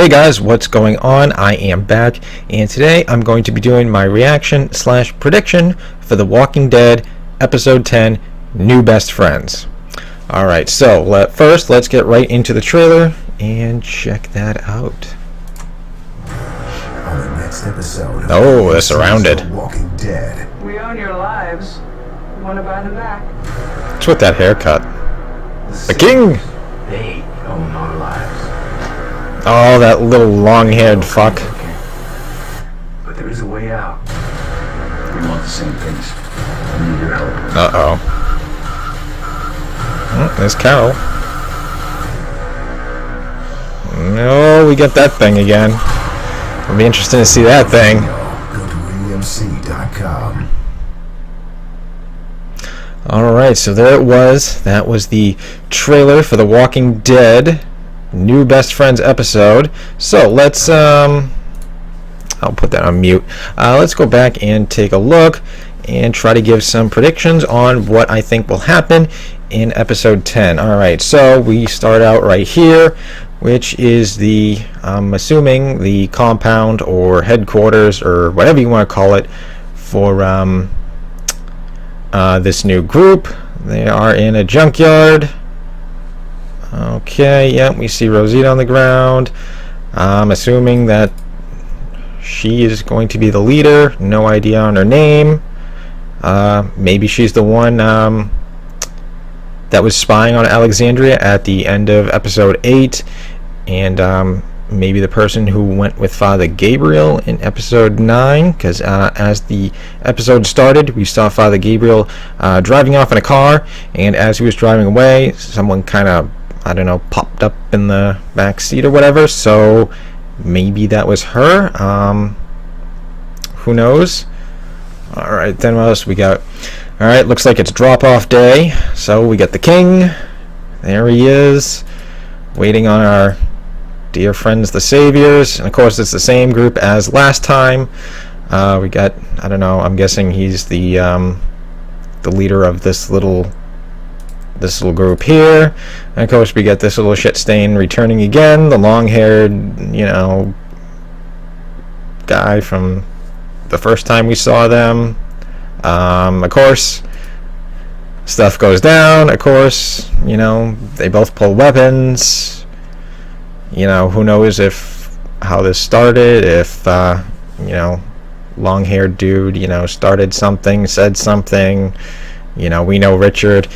Hey guys, what's going on? I am back, and today I'm going to be doing my reaction / prediction for The Walking Dead Episode 10, New Best Friends. Alright, so first let's get right into the trailer and check that out. On the next episode, oh, they're surrounded. The Walking Dead. We own your lives. Want to buy them back? What's with that haircut? The king! They own our lives. Oh, that little long-haired fuck. But there is a way out. We want the same things. I need your help. Uh-oh. Oh, there's Carol. No, we get that thing again. It'll be interesting to see that thing. Go to ep10.com. Alright, so there it was. That was the trailer for The Walking Dead New Best Friends episode. So let's I'll put that on mute. Let's go back and take a look and try to give some predictions on what I think will happen in episode 10. Alright, so we start out right here, which is the, I'm assuming, the compound or headquarters or whatever you want to call it for this new group. They are in a junkyard. Okay, yeah, we see Rosita on the ground. I'm assuming that she is going to be the leader. No idea on her name. Maybe she's the one that was spying on Alexandria at the end of episode 8, and maybe the person who went with Father Gabriel in episode 9, because as the episode started, we saw Father Gabriel driving off in a car, and as he was driving away, someone kind of, I don't know, popped up in the back seat or whatever, so maybe that was her. Who knows? Alright, then what else we got? Alright, looks like it's drop-off day, so we got the king. There he is, waiting on our dear friends, the Saviors, and of course it's the same group as last time. We got, I don't know, I'm guessing he's the leader of this little group here, and of course we got this little shit stain returning again, the long-haired, you know, guy from the first time we saw them. Of course stuff goes down, of course, you know, they both pull weapons. You know, who knows how this started, if you know, long-haired dude, you know, started something, said something. You know, we know Richard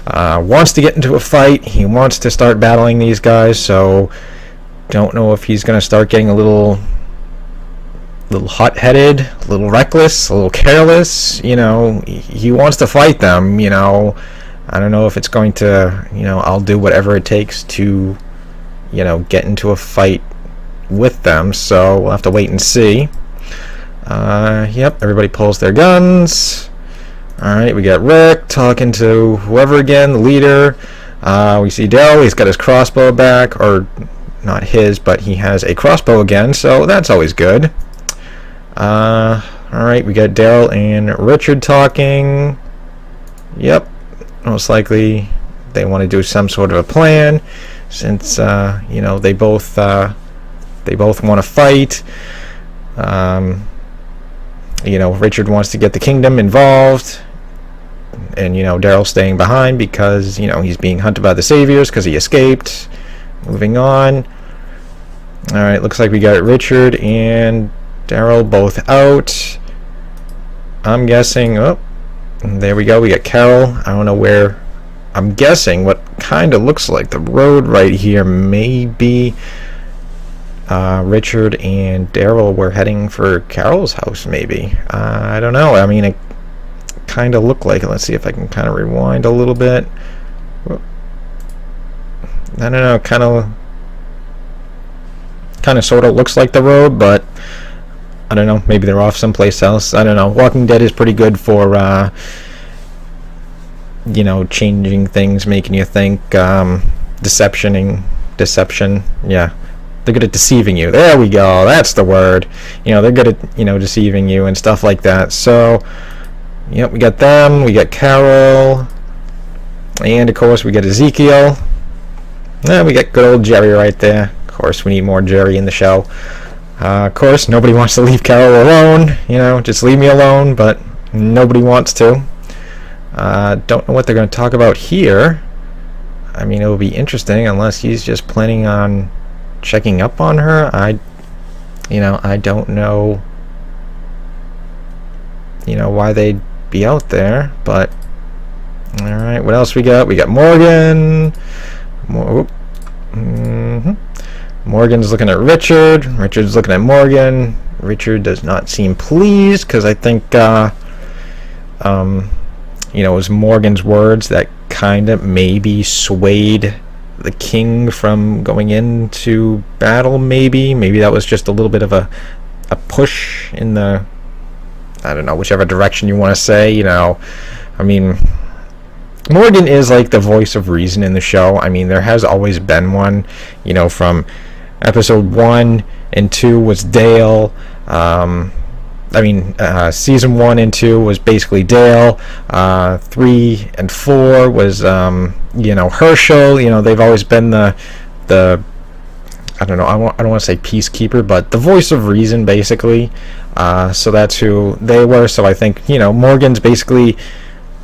wants to get into a fight. He wants to start battling these guys, so don't know if he's going to start getting a little hot-headed, a little reckless, a little careless. You know, he wants to fight them, you know. I don't know if it's going to, you know, I'll do whatever it takes to, you know, get into a fight with them, so we'll have to wait and see. Yep, everybody pulls their guns. Alright, we got Rick talking to whoever again, the leader. We see Daryl, he's got his crossbow back, or not his, but he has a crossbow again, so that's always good. Alright, we got Daryl and Richard talking. Yep, most likely they want to do some sort of a plan, since you know, they both want to fight. You know, Richard wants to get the kingdom involved, and you know, Daryl staying behind because, you know, he's being hunted by the Saviors because he escaped. Moving on. Alright, looks like we got Richard and Daryl both out. I'm guessing, oh, there we go, we got Carol. I don't know where, I'm guessing what kind of looks like the road right here. Maybe Richard and Daryl were heading for Carol's house, maybe. I don't know. I mean, it kind of looked like it. Let's see if I can kind of rewind a little bit. I don't know, kind of sort of looks like the road, but I don't know, maybe they're off someplace else. I don't know. Walking Dead is pretty good for you know, changing things, making you think, deception, yeah. They're good at deceiving you. There we go, that's the word. You know, they're good at, you know, deceiving you and stuff like that. So, yep, we got them, we got Carol, and of course we got Ezekiel. We got good old Jerry right there. Of course, we need more Jerry in the show. Of course, nobody wants to leave Carol alone. Just leave me alone, but nobody wants to. Don't know what they're going to talk about here. I mean, it will be interesting unless he's just planning on checking up on her. I don't know, why they'd be out there, but all right. What else we got? We got Morgan. Morgan's looking at Richard. Richard's looking at Morgan. Richard does not seem pleased because I think, it was Morgan's words that kind of maybe swayed the king from going into battle. Maybe that was just a little bit of a push in the, I don't know, whichever direction you want to say. I mean, Morgan is like the voice of reason in the show. I mean, there has always been one. From episode 1 and 2 was Dale. Season 1 and 2 was basically Dale. 3 and 4 was Herschel. They've always been the I don't know, I don't want to say peacekeeper, but the voice of reason, basically. So that's who they were. So I think Morgan's basically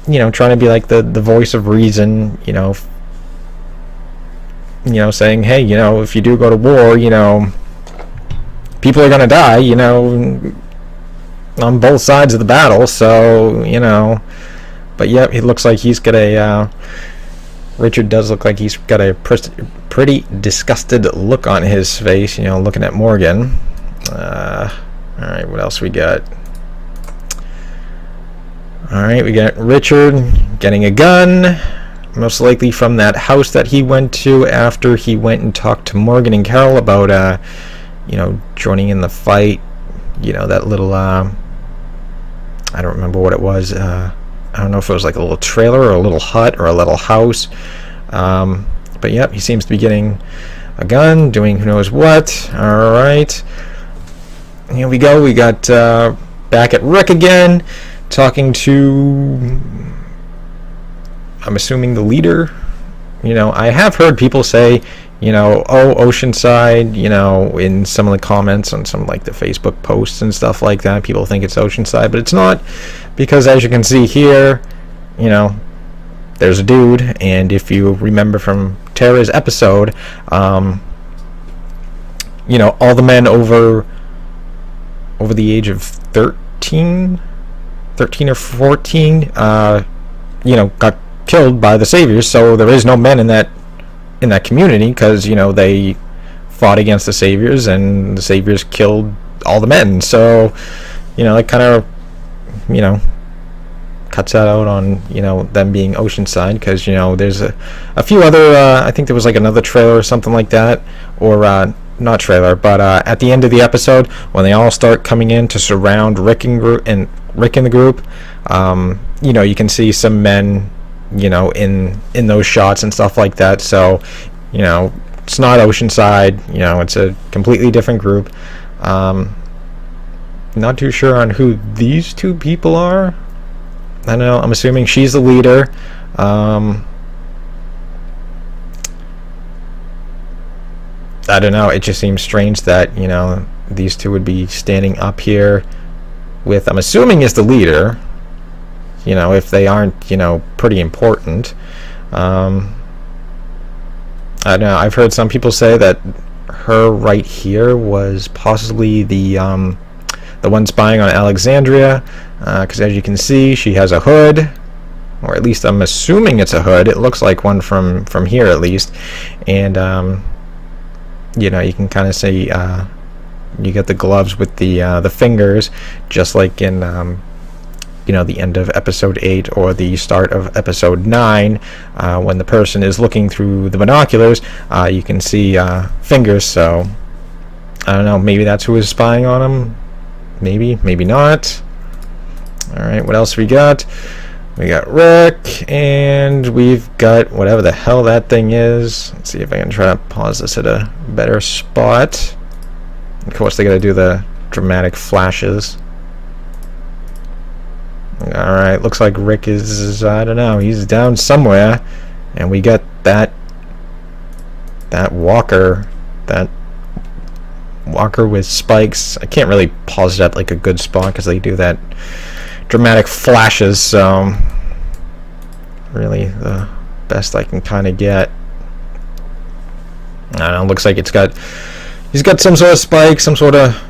trying to be like the voice of reason. Saying, hey, if you do go to war, people are gonna die. On both sides of the battle, so but yep, it looks like he's got a Richard does look like he's got a pretty disgusted look on his face, looking at Morgan. Alright, what else we got? Alright, we got Richard getting a gun, most likely from that house that he went to after he went and talked to Morgan and Carol about joining in the fight. That little I don't remember what it was. I don't know if it was like a little trailer or a little hut or a little house. But yep, he seems to be getting a gun, doing who knows what. Alright. Here we go. We got back at Rick again, talking to, I'm assuming, the leader. I have heard people say, Oceanside, in some of the comments on some like the Facebook posts and stuff like that, people think it's Oceanside, but it's not, because as you can see here, there's a dude, and if you remember from Tara's episode, all the men over the age of 13 or 14, got killed by the Saviors, so there is no men in that community, because they fought against the Saviors and the Saviors killed all the men. So that kind of cuts that out on them being Oceanside, because there's a few other I think there was like another trailer or something like that, or not trailer, but at the end of the episode when they all start coming in to surround Rick in the group, you can see some men in those shots and stuff like that. So it's not Oceanside, it's a completely different group. Not too sure on who these two people are. I don't know, I'm assuming she's the leader. I don't know, it just seems strange that these two would be standing up here with, I'm assuming, is the leader, if they aren't pretty important. I don't know, I've heard some people say that her right here was possibly the one spying on Alexandria, because as you can see, she has a hood, or at least I'm assuming it's a hood. It looks like one from here at least, and you can kind of see you get the gloves with the fingers, just like in the end of episode 8 or the start of episode 9, when the person is looking through the binoculars, you can see fingers. So I don't know, maybe that's who is spying on him, maybe not. Alright, what else we got? We got Rick, and we've got whatever the hell that thing is. Let's see if I can try to pause this at a better spot. Of course, they gotta do the dramatic flashes. Alright, looks like Rick is, I don't know, he's down somewhere. And we got that walker, that walker with spikes. I can't really pause it at like a good spot because they do that dramatic flashes, so really the best I can kind of get. I don't know, looks like he's got some sort of spike, some sort of,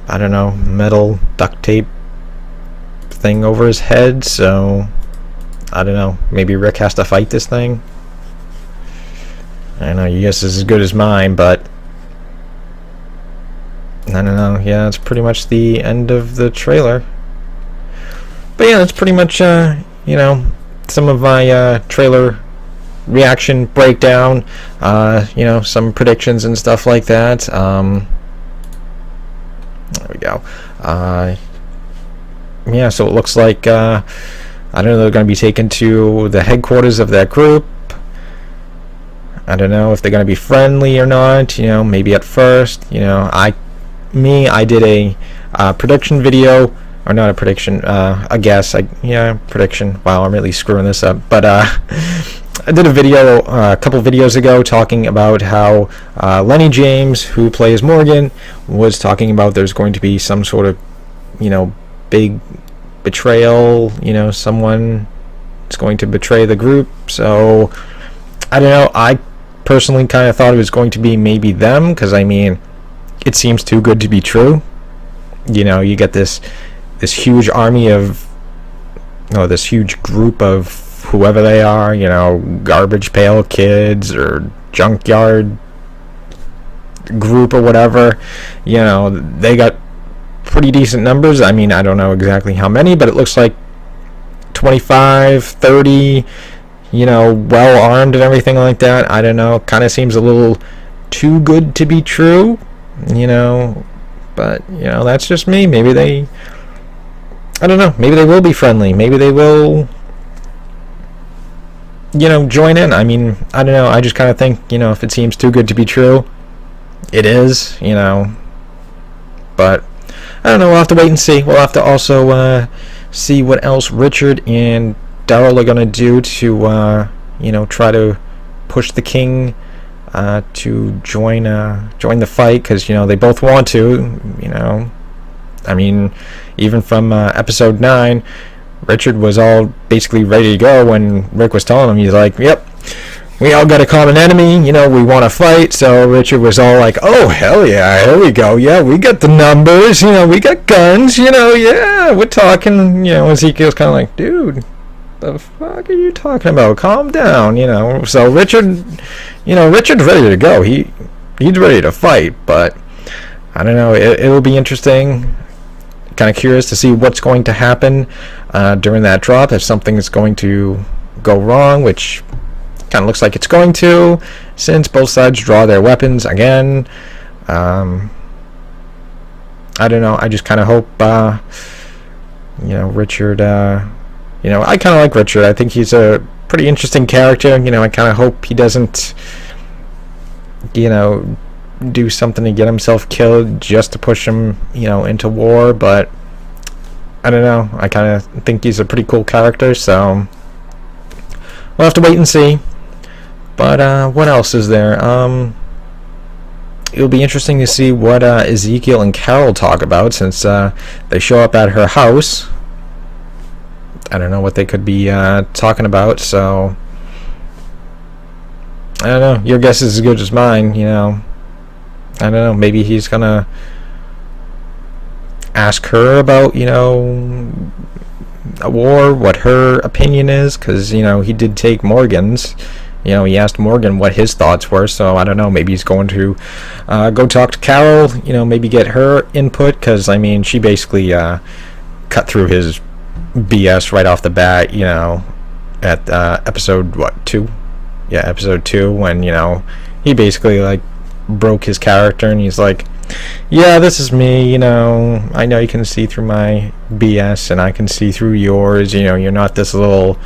I don't know, metal duct tape thing over his head, so I don't know, maybe Rick has to fight this thing. I don't know, your guess is as good as mine, but I don't know. Yeah, that's pretty much the end of the trailer. But yeah, that's pretty much you know, some of my trailer reaction breakdown, you know, some predictions and stuff like that. There we go. Yeah, so it looks like I don't know, they're going to be taken to the headquarters of that group. I don't know if they're going to be friendly or not, you know, maybe at first. You know, I did a prediction video, or not a prediction, a guess. Prediction. Wow, I'm really screwing this up. But I did a video a couple videos ago talking about how Lenny James, who plays Morgan, was talking about there's going to be some sort of, you know, big betrayal. You know, someone is going to betray the group. So I don't know. I personally kind of thought it was going to be maybe them, because I mean, it seems too good to be true. You know, you get this huge army of, this huge group of whoever they are, you know, garbage pail kids or junkyard group or whatever. You know, they got pretty decent numbers. I mean, I don't know exactly how many, but it looks like 25, 30, you know, well armed and everything like that. I don't know, kind of seems a little too good to be true, you know, but, you know, that's just me. Maybe they, I don't know, maybe they will be friendly, maybe they will, you know, join in. I mean, I don't know, I just kind of think, you know, if it seems too good to be true, it is, you know, but I don't know, we'll have to wait and see. We'll have to also see what else Richard and Daryl are going to do to, you know, try to push the king to join the fight, because, you know, they both want to, you know. I mean, even from episode 9, Richard was all basically ready to go when Rick was telling him. He's like, yep, we all got a common enemy, you know, we want to fight. So Richard was all like, oh, hell yeah, here we go, yeah, we got the numbers, you know, we got guns, you know, yeah, we're talking. You know, Ezekiel's kind of like, dude, the fuck are you talking about? Calm down, you know. So Richard's ready to go. He's ready to fight, but I don't know, it'll be interesting. Kind of curious to see what's going to happen during that drop, if something's going to go wrong, which kind of looks like it's going to, since both sides draw their weapons again. I don't know, I just kind of hope you know, Richard, you know, I kind of like Richard. I think he's a pretty interesting character. You know, I kind of hope he doesn't, you know, do something to get himself killed just to push him, you know, into war. But I don't know, I kind of think he's a pretty cool character, so we'll have to wait and see. But what else is there? It'll be interesting to see what Ezekiel and Carol talk about, since they show up at her house. I don't know what they could be talking about, so I don't know. Your guess is as good as mine, you know. I don't know, maybe he's gonna ask her about, you know, a war, what her opinion is, because, you know, he did take Morgan's. You know, he asked Morgan what his thoughts were, so I don't know, maybe he's going to go talk to Carol, you know, maybe get her input, because, I mean, she basically cut through his BS right off the bat, you know, at episode 2? Yeah, episode 2, when, you know, he basically, like, broke his character, and he's like, yeah, this is me, you know, I know you can see through my BS, and I can see through yours, you know, you're not this little,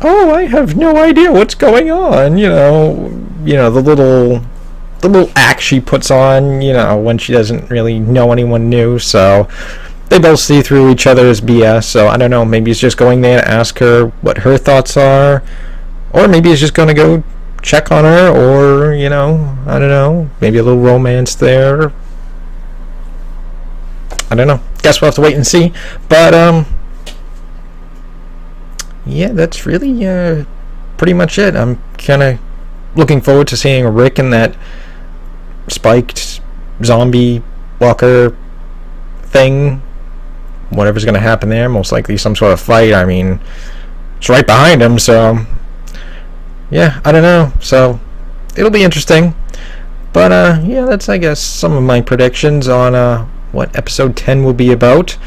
oh, I have no idea what's going on, you know, the little act she puts on, you know, when she doesn't really know anyone new. So they both see through each other's BS. So I don't know, maybe he's just going there to ask her what her thoughts are, or maybe he's just going to go check on her, or, you know, I don't know, maybe a little romance there. I don't know. Guess we'll have to wait and see. But yeah, that's really pretty much it. I'm kind of looking forward to seeing Rick in that spiked zombie walker thing. Whatever's going to happen there, most likely some sort of fight. I mean, it's right behind him, so yeah, I don't know. So it'll be interesting. But yeah, that's, I guess, some of my predictions on what episode 10 will be about.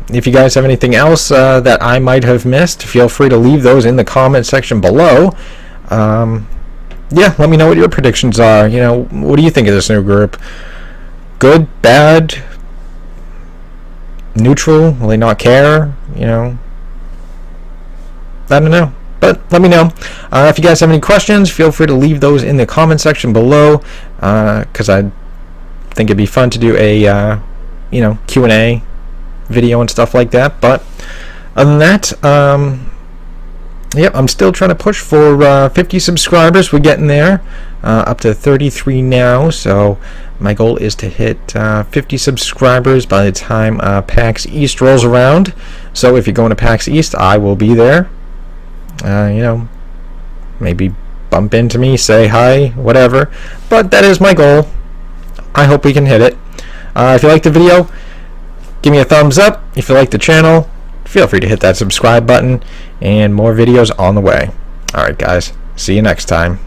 If you guys have anything else that I might have missed, feel free to leave those in the comment section below. Yeah, let me know what your predictions are. You know, what do you think of this new group? Good, bad, neutral? Will they not care? You know, I don't know. But let me know. If you guys have any questions, feel free to leave those in the comment section below, because I think it'd be fun to do a you know, Q&A video and stuff like that. But other than that, yep, I'm still trying to push for 50 subscribers. We're getting there, up to 33 now. So my goal is to hit 50 subscribers by the time PAX East rolls around. So if you're going to PAX East, I will be there. You know, maybe bump into me, say hi, whatever. But that is my goal. I hope we can hit it. If you like the video, give me a thumbs up. If you like the channel, feel free to hit that subscribe button, and more videos on the way. Alright guys, see you next time.